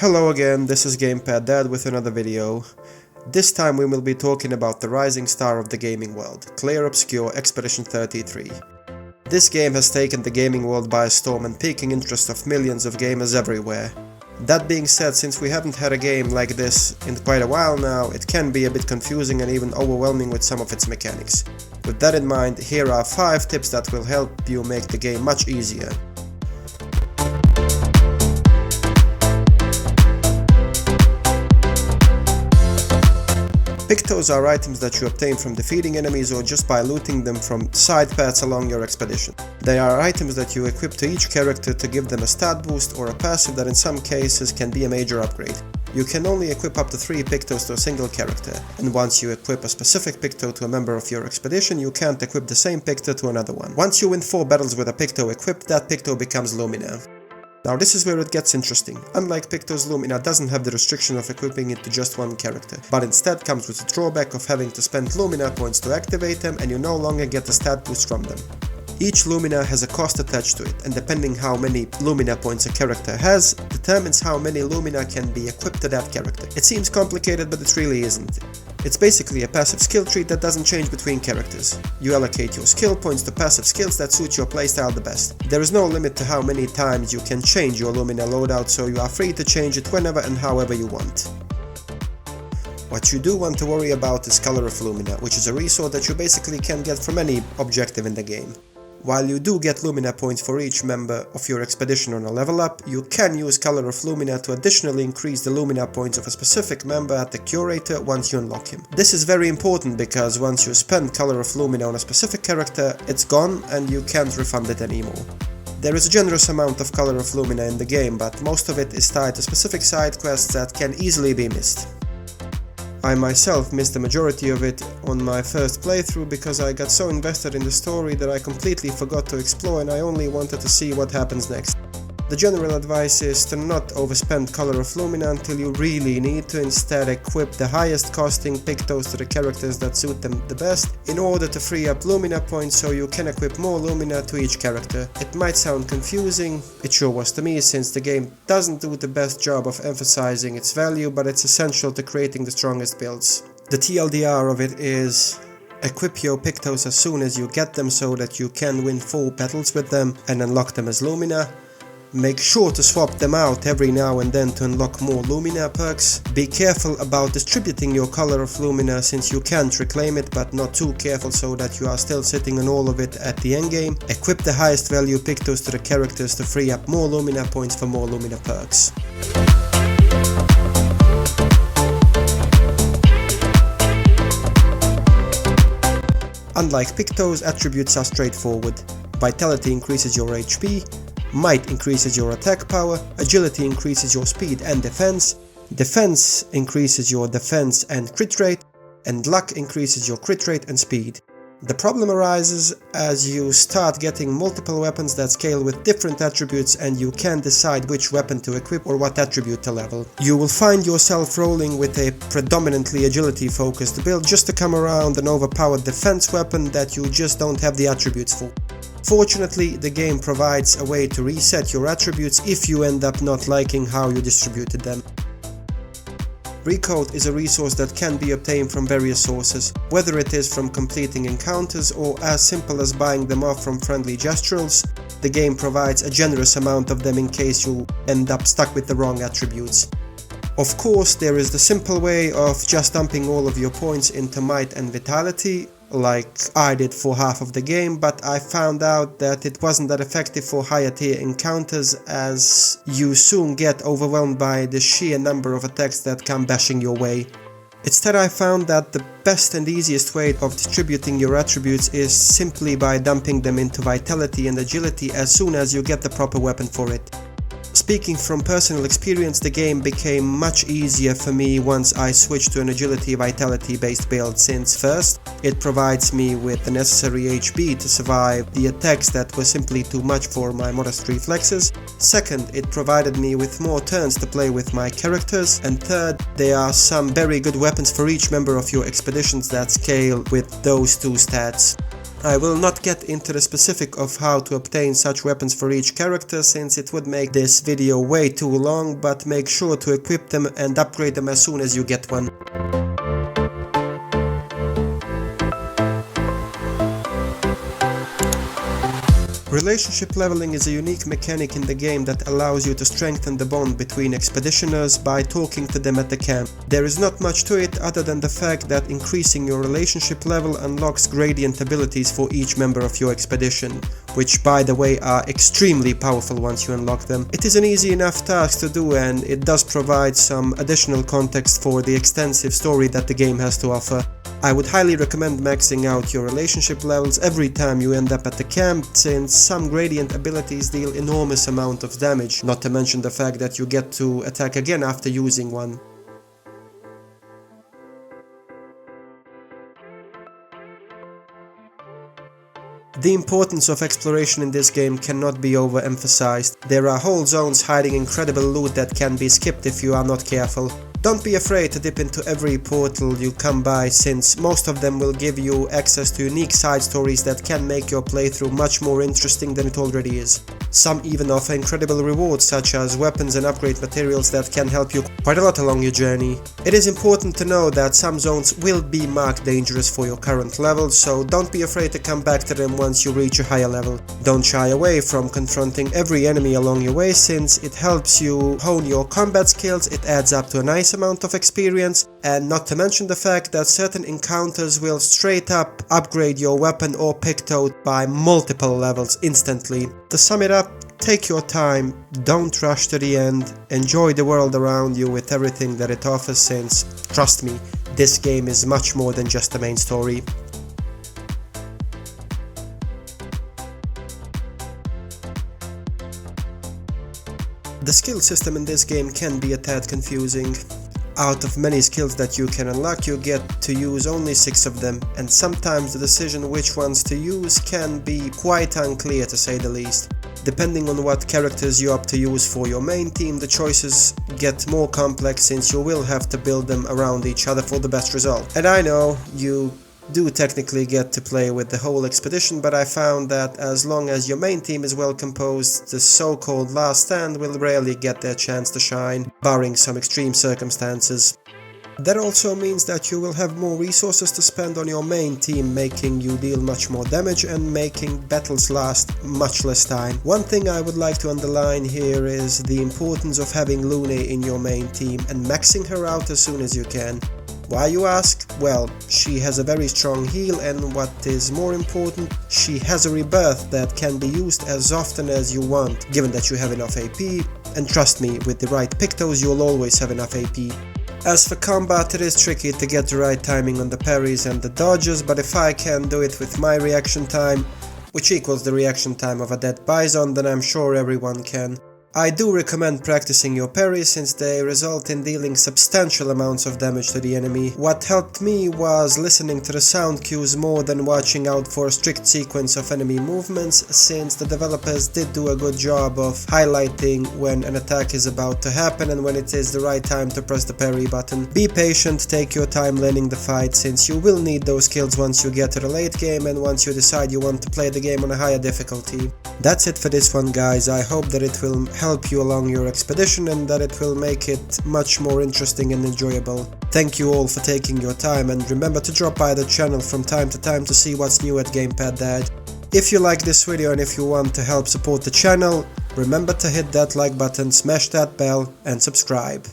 Hello again, this is Gamepad Dad with another video. This time we will be talking about the rising star of the gaming world, Clair Obscur Expedition 33. This game has taken the gaming world by storm and piquing interest of millions of gamers everywhere. That being said, since we haven't had a game like this in quite a while now, it can be a bit confusing and even overwhelming with some of its mechanics. With that in mind, here are 5 tips that will help you make the game much easier. Pictos are items that you obtain from defeating enemies or just by looting them from side paths along your expedition. They are items that you equip to each character to give them a stat boost or a passive that in some cases can be a major upgrade. You can only equip up to 3 Pictos to a single character, and once you equip a specific Picto to a member of your expedition, you can't equip the same Picto to another one. Once you win 4 battles with a Picto equipped, that Picto becomes Lumina. Now this is where it gets interesting. Unlike Picto's, Lumina doesn't have the restriction of equipping it to just one character, but instead comes with the drawback of having to spend Lumina points to activate them, and you no longer get a stat boost from them. Each Lumina has a cost attached to it, and depending how many Lumina points a character has, determines how many Lumina can be equipped to that character. It seems complicated, but it really isn't. It's basically a passive skill tree that doesn't change between characters. You allocate your skill points to passive skills that suit your playstyle the best. There is no limit to how many times you can change your Lumina loadout, so you are free to change it whenever and however you want. What you do want to worry about is Color of Lumina, which is a resource that you basically can get from any objective in the game. While you do get Lumina points for each member of your expedition on a level up, you can use Color of Lumina to additionally increase the Lumina points of a specific member at the Curator once you unlock him. This is very important because once you spend Color of Lumina on a specific character, it's gone and you can't refund it anymore. There is a generous amount of Color of Lumina in the game, but most of it is tied to specific side quests that can easily be missed. I myself missed the majority of it on my first playthrough because I got so invested in the story that I completely forgot to explore and I only wanted to see what happens next. The general advice is to not overspend Color of Lumina until you really need to, instead equip the highest costing Pictos to the characters that suit them the best in order to free up Lumina points so you can equip more Lumina to each character. It might sound confusing, it sure was to me, since the game doesn't do the best job of emphasizing its value, but it's essential to creating the strongest builds. The TLDR of it is: equip your Pictos as soon as you get them so that you can win 4 battles with them and unlock them as Lumina. Make sure to swap them out every now and then to unlock more Lumina perks. Be careful about distributing your Color of Lumina since you can't reclaim it, but not too careful so that you are still sitting on all of it at the endgame. Equip the highest value Pictos to the characters to free up more Lumina points for more Lumina perks. Unlike Pictos, attributes are straightforward. Vitality increases your HP, Might increases your attack power, Agility increases your speed and defense, Defense increases your defense and crit rate, and Luck increases your crit rate and speed. The problem arises as you start getting multiple weapons that scale with different attributes and you can't decide which weapon to equip or what attribute to level. You will find yourself rolling with a predominantly agility focused build just to come around an overpowered defense weapon that you just don't have the attributes for. Fortunately, the game provides a way to reset your attributes if you end up not liking how you distributed them. Recode is a resource that can be obtained from various sources, whether it is from completing encounters or as simple as buying them off from friendly gesturals. The game provides a generous amount of them in case you end up stuck with the wrong attributes. Of course, there is the simple way of just dumping all of your points into Might and Vitality, like I did for half of the game, but I found out that it wasn't that effective for higher tier encounters as you soon get overwhelmed by the sheer number of attacks that come bashing your way. Instead, I found that the best and easiest way of distributing your attributes is simply by dumping them into Vitality and Agility as soon as you get the proper weapon for it. Speaking from personal experience, the game became much easier for me once I switched to an Agility Vitality based build, since first, it provides me with the necessary HP to survive the attacks that were simply too much for my modest reflexes. Second, it provided me with more turns to play with my characters. And third, there are some very good weapons for each member of your expeditions that scale with those 2 stats. I will not get into the specific of how to obtain such weapons for each character, since it would make this video way too long, but make sure to equip them and upgrade them as soon as you get one. Relationship leveling is a unique mechanic in the game that allows you to strengthen the bond between expeditioners by talking to them at the camp. There is not much to it other than the fact that increasing your relationship level unlocks gradient abilities for each member of your expedition, which by the way are extremely powerful once you unlock them. It is an easy enough task to do, and it does provide some additional context for the extensive story that the game has to offer. I would highly recommend maxing out your relationship levels every time you end up at the camp, since some gradient abilities deal enormous amount of damage, not to mention the fact that you get to attack again after using one. The importance of exploration in this game cannot be overemphasized. There are whole zones hiding incredible loot that can be skipped if you are not careful. Don't be afraid to dip into every portal you come by, since most of them will give you access to unique side stories that can make your playthrough much more interesting than it already is. Some even offer incredible rewards such as weapons and upgrade materials that can help you quite a lot along your journey. It is important to know that some zones will be marked dangerous for your current level, so don't be afraid to come back to them once you reach a higher level. Don't shy away from confronting every enemy along your way, since it helps you hone your combat skills, it adds up to a nice amount of experience, and not to mention the fact that certain encounters will straight up upgrade your weapon or picktoad by multiple levels instantly. To sum it up, take your time, don't rush to the end, enjoy the world around you with everything that it offers, since, trust me, this game is much more than just the main story. The skill system in this game can be a tad confusing. Out of many skills that you can unlock, you get to use only 6 of them, and sometimes the decision which ones to use can be quite unclear, to say the least. Depending on what characters you opt to use for your main team, the choices get more complex, since you will have to build them around each other for the best result. And I know you do technically get to play with the whole expedition, but I found that as long as your main team is well composed, the so-called last stand will rarely get their chance to shine, barring some extreme circumstances. That also means that you will have more resources to spend on your main team, making you deal much more damage and making battles last much less time. One thing I would like to underline here is the importance of having Lune in your main team and maxing her out as soon as you can. Why, you ask? Well, she has a very strong heal, and what is more important, she has a rebirth that can be used as often as you want, given that you have enough AP, and trust me, with the right pictos you'll always have enough AP. As for combat, it is tricky to get the right timing on the parries and the dodges, but if I can do it with my reaction time, which equals the reaction time of a dead bison, then I'm sure everyone can. I do recommend practicing your parries, since they result in dealing substantial amounts of damage to the enemy. What helped me was listening to the sound cues more than watching out for a strict sequence of enemy movements, since the developers did do a good job of highlighting when an attack is about to happen and when it is the right time to press the parry button. Be patient, take your time learning the fight, since you will need those skills once you get to the late game and once you decide you want to play the game on a higher difficulty. That's it for this one, guys. I hope that it will help you along your expedition and that it will make it much more interesting and enjoyable. Thank you all for taking your time, and remember to drop by the channel from time to time to see what's new at Gamepad Dad. If you like this video and if you want to help support the channel, remember to hit that like button, smash that bell and subscribe.